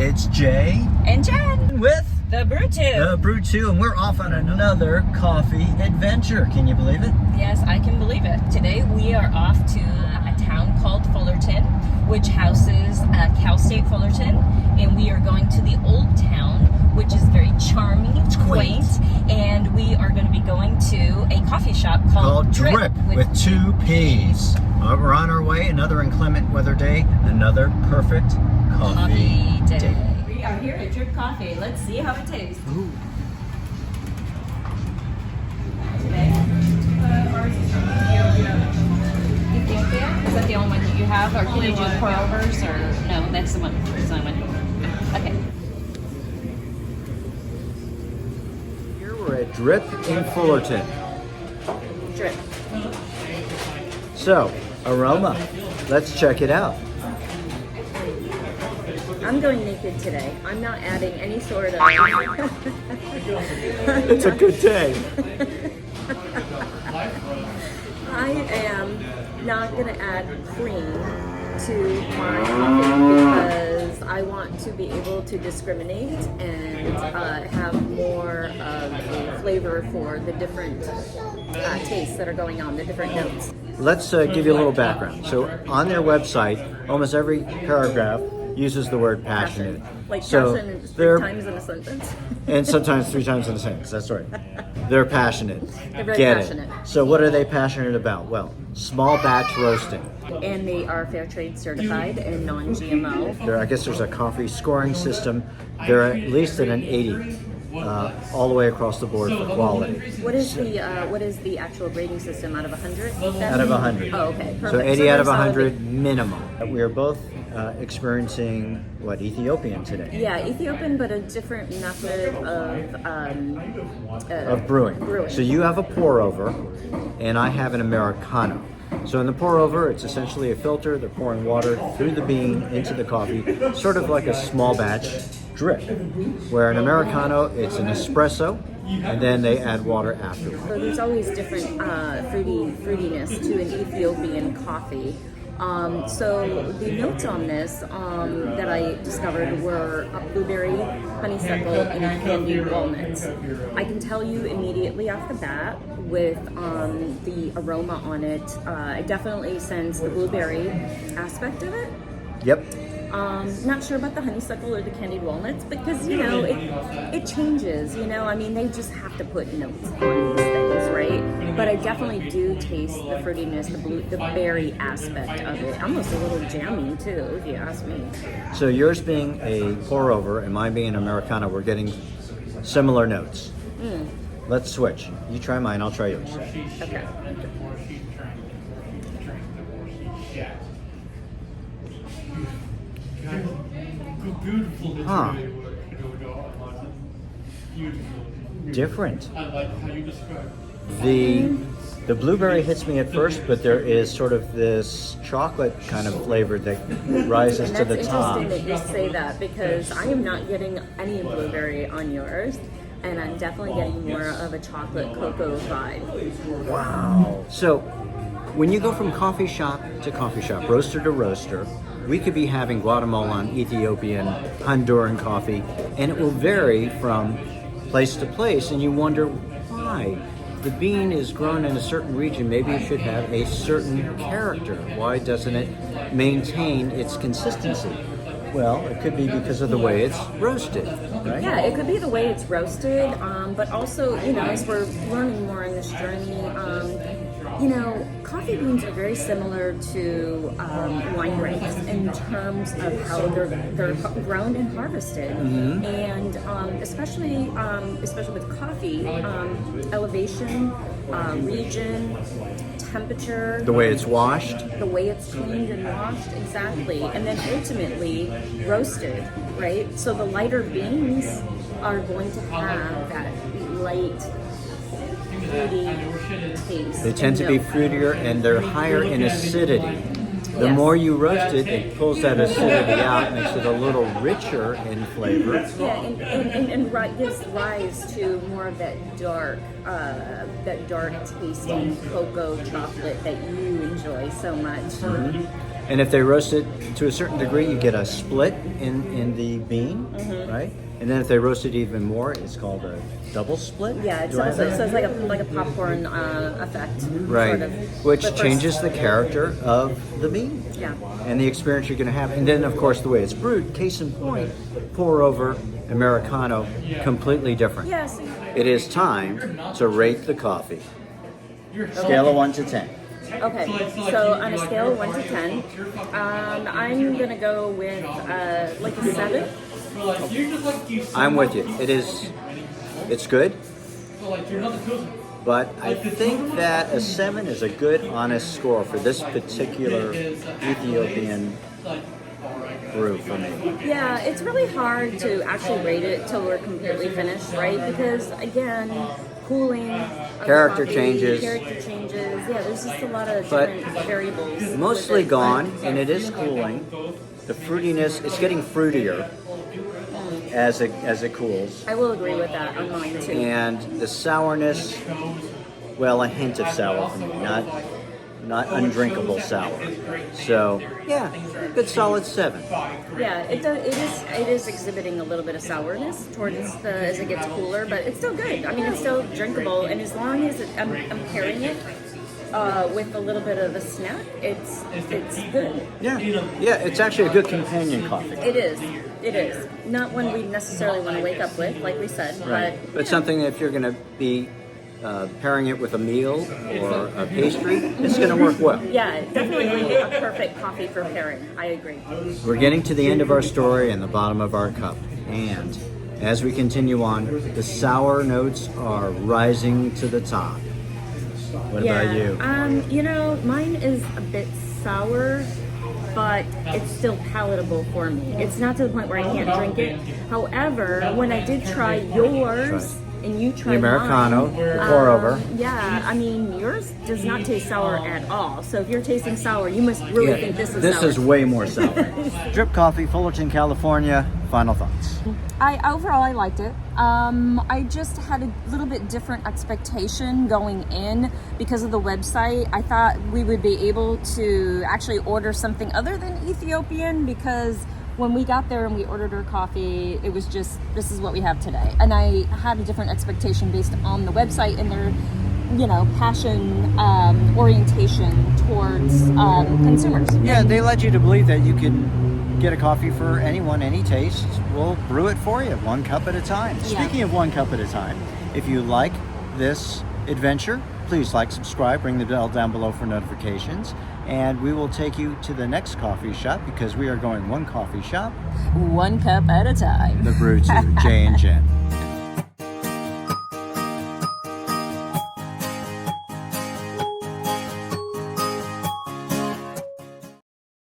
It's Jay and Jen with the Brewed, and we're off on another coffee adventure. Can you believe it? Yes, I can believe it. Today we are off to a town called Fullerton, which houses Cal State Fullerton, and we are going to the old town, which is very charming, It's quaint. and we are going to be going to a coffee shop called Dripp with two P's. We're on our way. Another inclement weather day. Another perfect coffee day. We are here at Dripp Coffee. Let's see how it tastes. Ooh. Today, ours is from Ethiopia. Is that the only one that you have, or can you do pour overs? Or no, that's the one. That's the only one. Okay. Here we're at Dripp in Fullerton. Dripp. So, aroma. Let's check it out. I'm going naked today. I'm not adding any sort of. It's a good day. I am not going to add cream to my coffee because I want to be able to discriminate and have more of a flavor for the different tastes that are going on, the different notes. Let's give you a little background. So, on their website, almost every paragraph uses the word passionate. Like so passion is 3 times in a sentence. And sometimes 3 times in a sentence. That's right. They're passionate. They're very Get passionate. it. So what are they passionate about? Well, small batch roasting. And they are fair trade certified and non-GMO. I guess there's a coffee scoring system. They're at least at an 80. All the way across the board for quality. What is the actual grading system out of 100? Out of 100. Oh, okay. Perfect. So 80 So out of they're 100 minimum. We are both experiencing Ethiopian today. Yeah, Ethiopian, but a different method Of brewing. So you have a pour over, and I have an Americano. So in the pour over, it's essentially a filter. They're pouring water through the bean into the coffee, sort of like a small batch drip. Where an Americano, it's an espresso, and then they add water afterwards. So there's always different fruitiness to an Ethiopian coffee. So the notes on this that I discovered were blueberry, honeysuckle, and candied walnuts. I can tell you immediately off the bat with the aroma on it, I definitely sense the blueberry aspect of it. Yep. Not sure about the honeysuckle or the candied walnuts because, it changes, I mean, they just have to put notes on these things, right? But I definitely do taste the fruitiness, the berry aspect of it. Almost a little jammy, too, if you ask me. So yours being a pour over and mine being an Americano, we're getting similar notes. Let's switch. You try mine, I'll try yours. Okay. Huh. Different. The blueberry hits me at first, but there is sort of this chocolate kind of flavor that rises to the top. And that's interesting that you say that because I am not getting any blueberry on yours, and I'm definitely getting more of a chocolate cocoa vibe. Wow. So when you go from coffee shop to coffee shop, roaster to roaster, we could be having Guatemalan, Ethiopian, Honduran coffee, and it will vary from place to place, and you wonder why. The bean is grown in a certain region, maybe it should have a certain character. Why doesn't it maintain its consistency? Well, it could be because of the way it's roasted, right? Yeah, it could be the way it's roasted, but also, as we're learning more on this journey, coffee beans are very similar to wine grapes in terms of how they're grown and harvested, and especially with coffee, elevation, region, temperature, The way it's washed. the way it's cleaned and washed, exactly, and then ultimately roasted, right? So the lighter beans are going to have that light, fruity taste. They tend to be fruitier and they're higher in acidity. The Yes. more you roast it, it pulls that acidity out, makes it a little richer in flavor. Yeah, and gives rise to more of that dark tasting cocoa chocolate that you enjoy so much. And if they roast it to a certain degree, you get a split in the bean, right? And then if they roast it even more, it's called a double split. Yeah, it's Do I have also, that? so it's like a popcorn effect, Right, sort of. which But first- changes the character of the bean Yeah. and the experience you're going to have. And then, of course, the way it's brewed, case in point, pour over, Americano, completely different. Yes. It is time to rate the coffee. Scale of 1 to 10. Okay, so on a scale of 1 to 10, I'm gonna go with like a 7. I'm with you. It's good, but I think that a 7 is a good, honest score for this particular Ethiopian brew for me. Yeah, it's really hard to actually rate it till we're completely finished, right? Because again, cooling, of the Character coffee, changes. Yeah, there's just a lot of But different variables. with Mostly it. gone, and it is cooling. The fruitiness, it's getting fruitier as it cools. I will agree with that on mine too. And the sourness, well, a hint of sour for me, not undrinkable sour. So yeah, good solid 7. Yeah, it is exhibiting a little bit of sourness towards as it gets cooler, but it's still good. I mean, it's still drinkable, and as long as I'm pairing it with a little bit of a snack, it's good. Yeah, it's actually a good companion coffee. It is. Not one we necessarily want to wake up with, like we said, But something that if you're going to be pairing it with a meal or a pastry, it's going to work well. yeah, definitely a perfect coffee for pairing. I agree. We're getting to the end of our story and the bottom of our cup. And as we continue on, the sour notes are rising to the top. What about you? Mine is a bit sour, but it's still palatable for me. It's not to the point where I can't drink it. However, when I did try yours, and you tried The Americano, mine, the pour over. Yeah, I mean, yours does not taste sour at all. So if you're tasting sour, you must really think this is sour. This is way more sour. Dripp Coffee, Fullerton, California. Final thoughts. Overall I liked it. I just had a little bit different expectation going in because of the website. I thought we would be able to actually order something other than Ethiopian, because when we got there and we ordered our coffee, it was just, this is what we have today. And I had a different expectation based on the website and their, passion, orientation towards consumers. Yeah, they led you to believe that you can get a coffee for anyone, any taste. We'll brew it for you, 1 cup at a time. Yeah. Speaking of 1 cup at a time, if you like this adventure, please like, subscribe, ring the bell down below for notifications, and we will take you to the next coffee shop, because we are going 1 coffee shop, 1 cup at a time. the Brew to J and Jen.